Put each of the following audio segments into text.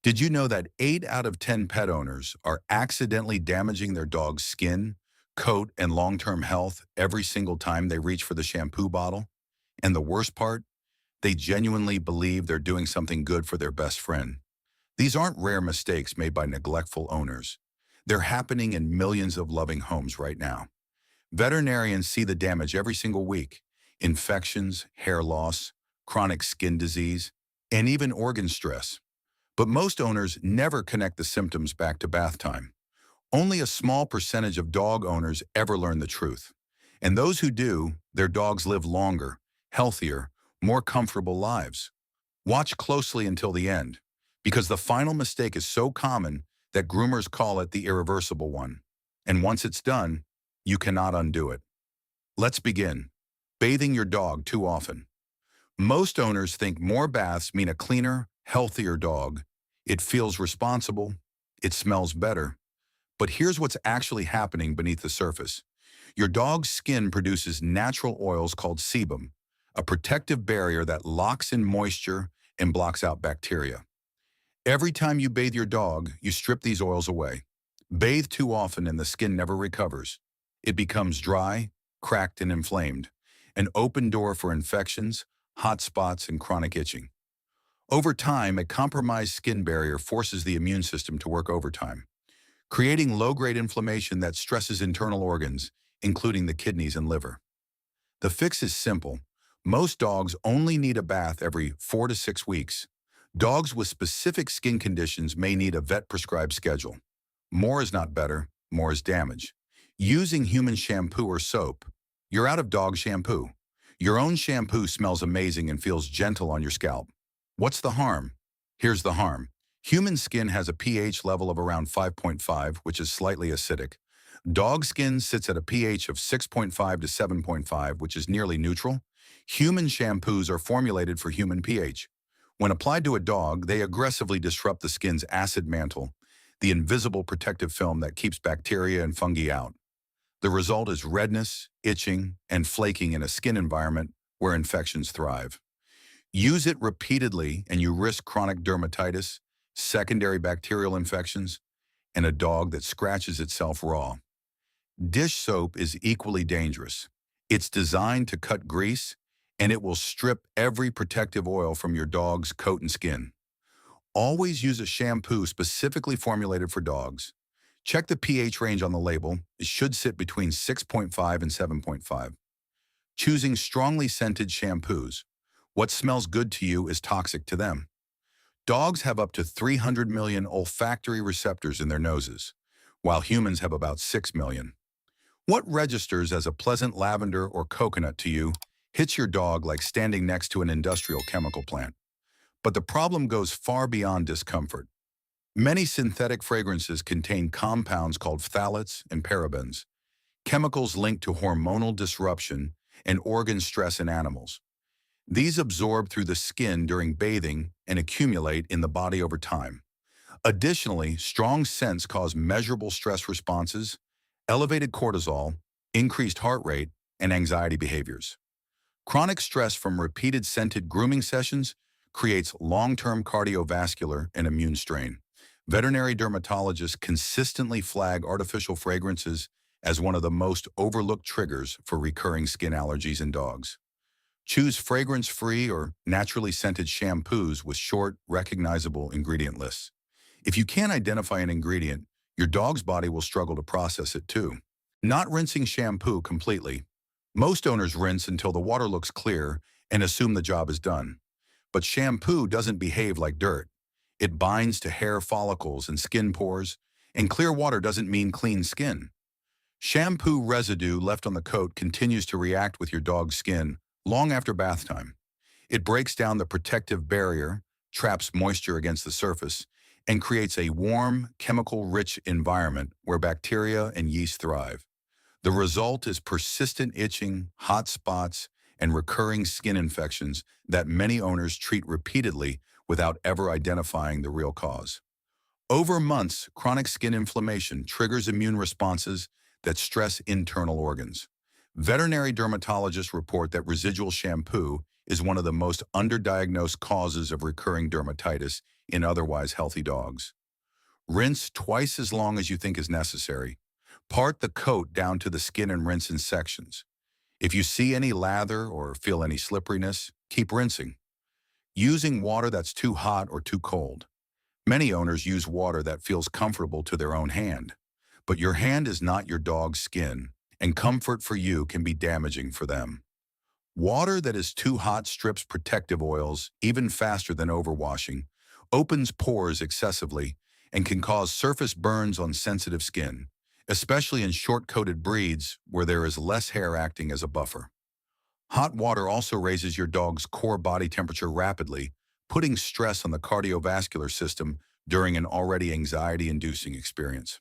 Did you know that 8 out of 10 pet owners are accidentally damaging their dog's skin, coat, and long-term health every single time they reach for the shampoo bottle? And the worst part? They genuinely believe they're doing something good for their best friend. These aren't rare mistakes made by neglectful owners. They're happening in millions of loving homes right now. Veterinarians see the damage every single week: infections, hair loss, chronic skin disease, and even organ stress. But most owners never connect the symptoms back to bath time. Only a small percentage of dog owners ever learn the truth. And those who do, their dogs live longer, healthier, more comfortable lives. Watch closely until the end, because the final mistake is so common that groomers call it the irreversible one. And once it's done, you cannot undo it. Let's begin. Bathing your dog too often. Most owners think more baths mean a cleaner, healthier dog. It feels responsible. It smells better. But here's what's actually happening beneath the surface. Your dog's skin produces natural oils called sebum, a protective barrier that locks in moisture and blocks out bacteria. Every time you bathe your dog, you strip these oils away. Bathe too often and the skin never recovers. It becomes dry, cracked, and inflamed, an open door for infections, hot spots, and chronic itching. Over time, a compromised skin barrier forces the immune system to work overtime, creating low-grade inflammation that stresses internal organs, including the kidneys and liver. The fix is simple. Most dogs only need a bath every 4 to 6 weeks. Dogs with specific skin conditions may need a vet-prescribed schedule. More is not better, more is damage. Using human shampoo or soap, you're out of dog shampoo. Your own shampoo smells amazing and feels gentle on your scalp. What's the harm? Here's the harm. Human skin has a pH level of around 5.5, which is slightly acidic. Dog skin sits at a pH of 6.5 to 7.5, which is nearly neutral. Human shampoos are formulated for human pH. When applied to a dog, they aggressively disrupt the skin's acid mantle, the invisible protective film that keeps bacteria and fungi out. The result is redness, itching, and flaking in a skin environment where infections thrive. Use it repeatedly and you risk chronic dermatitis, secondary bacterial infections, and a dog that scratches itself raw. Dish soap is equally dangerous. It's designed to cut grease, and it will strip every protective oil from your dog's coat and skin. Always use a shampoo specifically formulated for dogs. Check the pH range on the label. It should sit between 6.5 and 7.5. Choosing strongly scented shampoos. What smells good to you is toxic to them. Dogs have up to 300 million olfactory receptors in their noses, while humans have about 6 million. What registers as a pleasant lavender or coconut to you hits your dog like standing next to an industrial chemical plant. But the problem goes far beyond discomfort. Many synthetic fragrances contain compounds called phthalates and parabens, chemicals linked to hormonal disruption and organ stress in animals. These absorb through the skin during bathing and accumulate in the body over time. Additionally, strong scents cause measurable stress responses, elevated cortisol, increased heart rate, and anxiety behaviors. Chronic stress from repeated scented grooming sessions creates long-term cardiovascular and immune strain. Veterinary dermatologists consistently flag artificial fragrances as one of the most overlooked triggers for recurring skin allergies in dogs. Choose fragrance-free or naturally scented shampoos with short, recognizable ingredient lists. If you can't identify an ingredient, your dog's body will struggle to process it too. Not rinsing shampoo completely. Most owners rinse until the water looks clear and assume the job is done. But shampoo doesn't behave like dirt. It binds to hair follicles and skin pores, and clear water doesn't mean clean skin. Shampoo residue left on the coat continues to react with your dog's skin long after bath time. It breaks down the protective barrier, traps moisture against the surface, and creates a warm, chemical-rich environment where bacteria and yeast thrive. The result is persistent itching, hot spots, and recurring skin infections that many owners treat repeatedly without ever identifying the real cause. Over months, chronic skin inflammation triggers immune responses that stress internal organs. Veterinary dermatologists report that residual shampoo is one of the most underdiagnosed causes of recurring dermatitis in otherwise healthy dogs. Rinse twice as long as you think is necessary. Part the coat down to the skin and rinse in sections. If you see any lather or feel any slipperiness, keep rinsing. Using water that's too hot or too cold. Many owners use water that feels comfortable to their own hand. But your hand is not your dog's skin, and comfort for you can be damaging for them. Water that is too hot strips protective oils even faster than overwashing, opens pores excessively, and can cause surface burns on sensitive skin, especially in short-coated breeds where there is less hair acting as a buffer. Hot water also raises your dog's core body temperature rapidly, putting stress on the cardiovascular system during an already anxiety-inducing experience.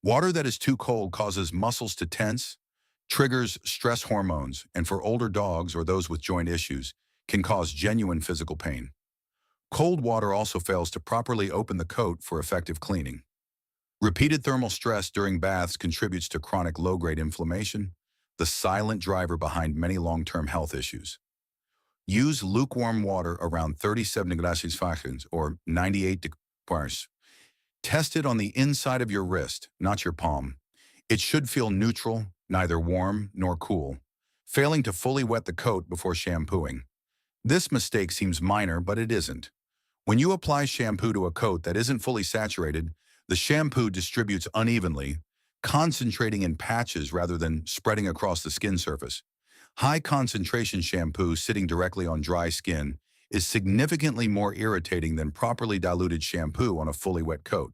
Water that is too cold causes muscles to tense, triggers stress hormones, and for older dogs or those with joint issues, can cause genuine physical pain. Cold water also fails to properly open the coat for effective cleaning. Repeated thermal stress during baths contributes to chronic low-grade inflammation, the silent driver behind many long-term health issues. Use lukewarm water around 37 degrees Celsius or 98 degrees. Test it on the inside of your wrist, not your palm. It should feel neutral, neither warm nor cool, failing to fully wet the coat before shampooing. This mistake seems minor, but it isn't. When you apply shampoo to a coat that isn't fully saturated, the shampoo distributes unevenly, concentrating in patches rather than spreading across the skin surface. High concentration shampoo sitting directly on dry skin is significantly more irritating than properly diluted shampoo on a fully wet coat.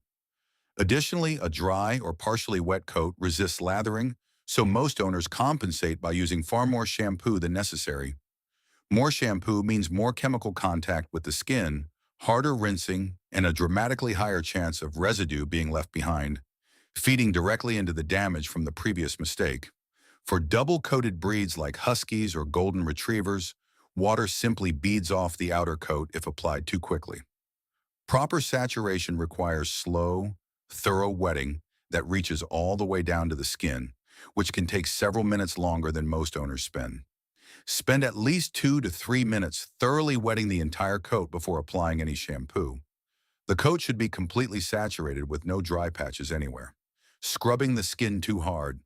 Additionally, a dry or partially wet coat resists lathering, so most owners compensate by using far more shampoo than necessary. More shampoo means more chemical contact with the skin, harder rinsing, and a dramatically higher chance of residue being left behind, feeding directly into the damage from the previous mistake. For double-coated breeds like Huskies or Golden Retrievers, water simply beads off the outer coat if applied too quickly. Proper saturation requires slow, thorough wetting that reaches all the way down to the skin, which can take several minutes longer than most owners spend. Spend at least 2 to 3 minutes thoroughly wetting the entire coat before applying any shampoo. The coat should be completely saturated with no dry patches anywhere. Scrubbing the skin too hard.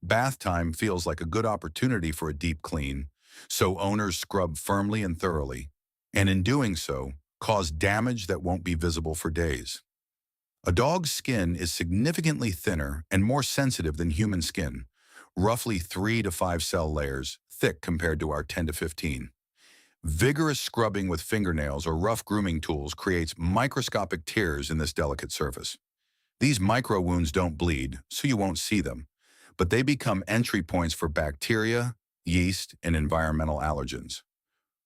Bath time feels like a good opportunity for a deep clean, so owners scrub firmly and thoroughly, and in doing so, cause damage that won't be visible for days. A dog's skin is significantly thinner and more sensitive than human skin, roughly 3 to 5 cell layers thick compared to our 10 to 15. Vigorous scrubbing with fingernails or rough grooming tools creates microscopic tears in this delicate surface. These micro wounds don't bleed, so you won't see them, but they become entry points for bacteria, yeast, and environmental allergens.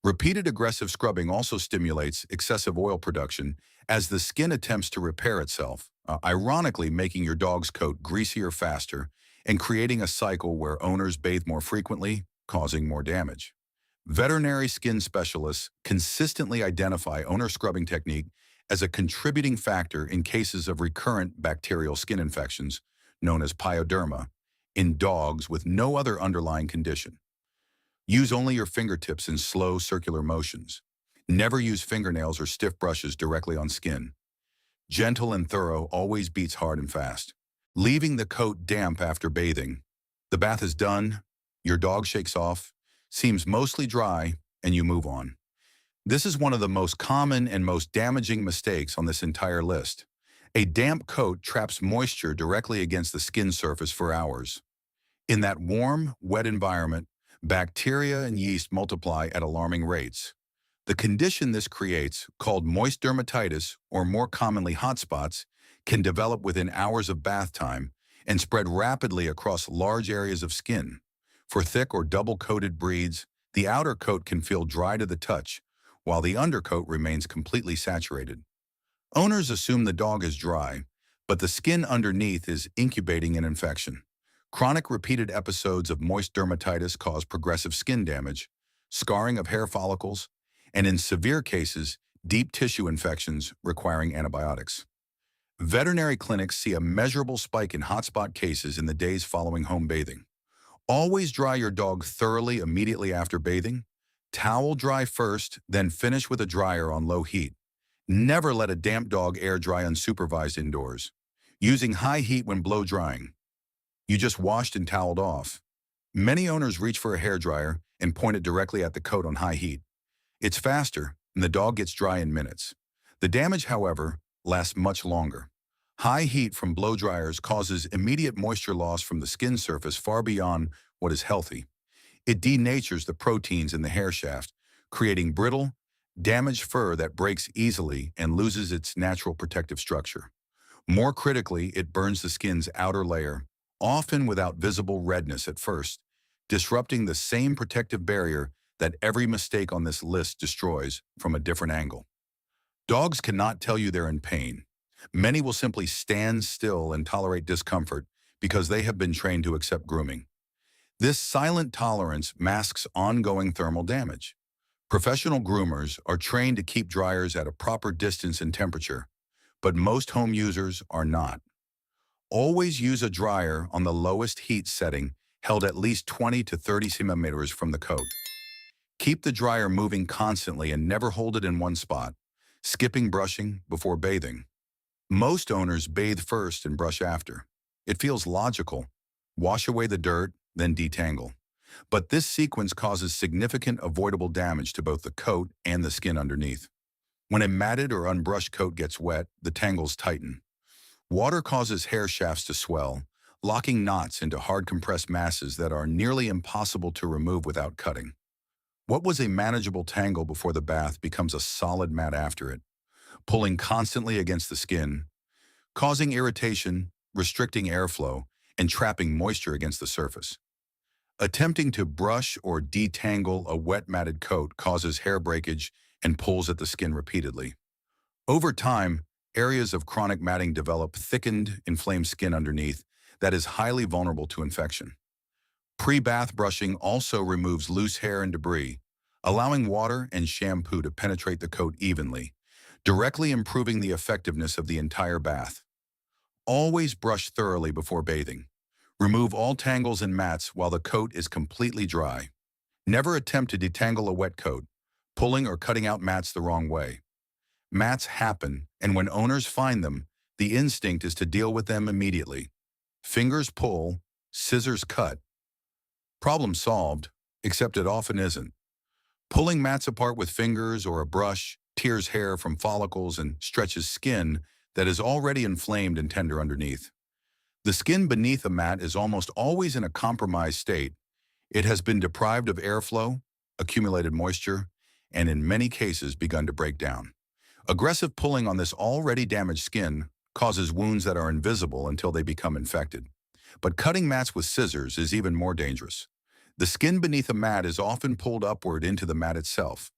Repeated aggressive scrubbing also stimulates excessive oil production as the skin attempts to repair itself, ironically making your dog's coat greasier faster and creating a cycle where owners bathe more frequently, causing more damage. Veterinary skin specialists consistently identify owner scrubbing technique as a contributing factor in cases of recurrent bacterial skin infections, known as pyoderma, in dogs with no other underlying condition. Use only your fingertips in slow circular motions. Never use fingernails or stiff brushes directly on skin. Gentle and thorough always beats hard and fast. Leaving the coat damp after bathing. The bath is done, your dog shakes off, seems mostly dry, and you move on. This is one of the most common and most damaging mistakes on this entire list. A damp coat traps moisture directly against the skin surface for hours. In that warm, wet environment, bacteria and yeast multiply at alarming rates. The condition this creates, called moist dermatitis, or more commonly hot spots, can develop within hours of bath time and spread rapidly across large areas of skin. For thick or double-coated breeds, the outer coat can feel dry to the touch, while the undercoat remains completely saturated. Owners assume the dog is dry, but the skin underneath is incubating an infection. Chronic repeated episodes of moist dermatitis cause progressive skin damage, scarring of hair follicles, and in severe cases, deep tissue infections requiring antibiotics. Veterinary clinics see a measurable spike in hotspot cases in the days following home bathing. Always dry your dog thoroughly immediately after bathing. Towel dry first, then finish with a dryer on low heat. Never let a damp dog air dry unsupervised indoors. Using high heat when blow drying. You just washed and toweled off. Many owners reach for a hairdryer and point it directly at the coat on high heat. It's faster, and the dog gets dry in minutes. The damage, however, lasts much longer. High heat from blow dryers causes immediate moisture loss from the skin surface far beyond what is healthy. It denatures the proteins in the hair shaft, creating brittle, damaged fur that breaks easily and loses its natural protective structure. More critically, it burns the skin's outer layer, often without visible redness at first, disrupting the same protective barrier that every mistake on this list destroys from a different angle. Dogs cannot tell you they're in pain. Many will simply stand still and tolerate discomfort because they have been trained to accept grooming. This silent tolerance masks ongoing thermal damage. Professional groomers are trained to keep dryers at a proper distance and temperature, but most home users are not. Always use a dryer on the lowest heat setting, held at least 20 to 30 centimeters from the coat. Keep the dryer moving constantly and never hold it in one spot, skipping brushing before bathing. Most owners bathe first and brush after. It feels logical. Wash away the dirt, then detangle. But this sequence causes significant avoidable damage to both the coat and the skin underneath. When a matted or unbrushed coat gets wet, the tangles tighten. Water causes hair shafts to swell, locking knots into hard compressed masses that are nearly impossible to remove without cutting. What was a manageable tangle before the bath becomes a solid mat after it, pulling constantly against the skin, causing irritation, restricting airflow, and trapping moisture against the surface. Attempting to brush or detangle a wet matted coat causes hair breakage and pulls at the skin repeatedly. Over time, areas of chronic matting develop thickened, inflamed skin underneath that is highly vulnerable to infection. Pre-bath brushing also removes loose hair and debris, allowing water and shampoo to penetrate the coat evenly, directly improving the effectiveness of the entire bath. Always brush thoroughly before bathing. Remove all tangles and mats while the coat is completely dry. Never attempt to detangle a wet coat, pulling or cutting out mats the wrong way. Mats happen, and when owners find them, the instinct is to deal with them immediately. Fingers pull, scissors cut. Problem solved, except it often isn't. Pulling mats apart with fingers or a brush tears hair from follicles and stretches skin that is already inflamed and tender underneath. The skin beneath a mat is almost always in a compromised state. It has been deprived of airflow, accumulated moisture, and in many cases begun to break down. Aggressive pulling on this already damaged skin causes wounds that are invisible until they become infected. But cutting mats with scissors is even more dangerous. The skin beneath a mat is often pulled upward into the mat itself,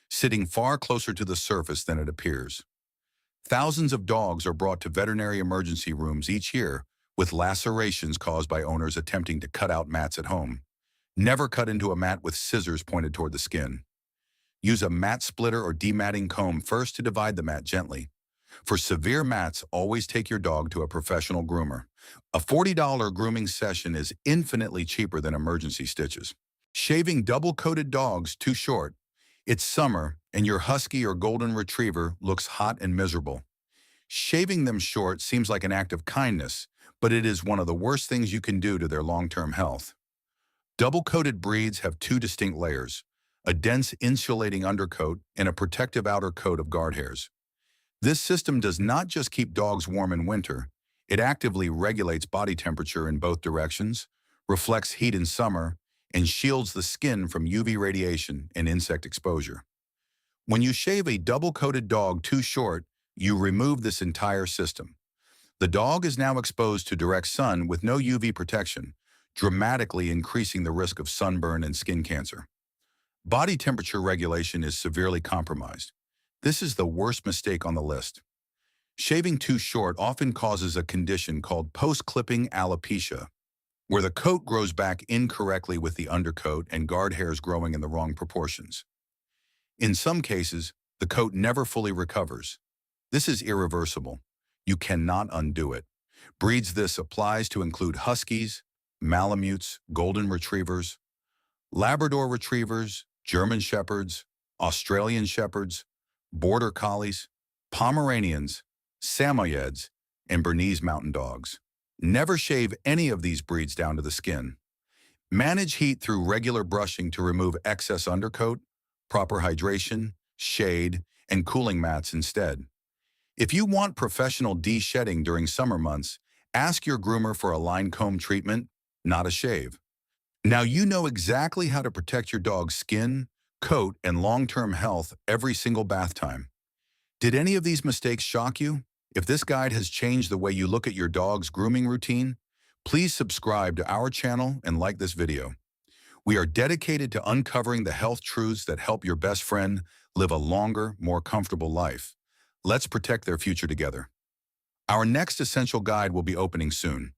sitting far closer to the surface than it appears. Thousands of dogs are brought to veterinary emergency rooms each year with lacerations caused by owners attempting to cut out mats at home. Never cut into a mat with scissors pointed toward the skin. Use a mat splitter or dematting comb first to divide the mat gently. For severe mats, always take your dog to a professional groomer. A $40 grooming session is infinitely cheaper than emergency stitches. Shaving double-coated dogs too short. It's summer, and your husky or golden retriever looks hot and miserable. Shaving them short seems like an act of kindness, but it is one of the worst things you can do to their long-term health. Double-coated breeds have two distinct layers, a dense insulating undercoat and a protective outer coat of guard hairs. This system does not just keep dogs warm in winter, it actively regulates body temperature in both directions, reflects heat in summer, and shields the skin from UV radiation and insect exposure. When you shave a double-coated dog too short, you remove this entire system. The dog is now exposed to direct sun with no UV protection, dramatically increasing the risk of sunburn and skin cancer. Body temperature regulation is severely compromised. This is the worst mistake on the list. Shaving too short often causes a condition called post-clipping alopecia, where the coat grows back incorrectly with the undercoat and guard hairs growing in the wrong proportions. In some cases, the coat never fully recovers. This is irreversible. You cannot undo it. Breeds this applies to include Huskies, Malamutes, Golden Retrievers, Labrador Retrievers, German Shepherds, Australian Shepherds, Border Collies, Pomeranians, Samoyeds, and Bernese Mountain Dogs. Never shave any of these breeds down to the skin. Manage heat through regular brushing to remove excess undercoat, proper hydration, shade, and cooling mats instead. If you want professional de-shedding during summer months, ask your groomer for a line comb treatment, not a shave. Now you know exactly how to protect your dog's skin, coat, and long-term health every single bath time. Did any of these mistakes shock you? If this guide has changed the way you look at your dog's grooming routine, please subscribe to our channel and like this video. We are dedicated to uncovering the health truths that help your best friend live a longer, more comfortable life. Let's protect their future together. Our next essential guide will be opening soon.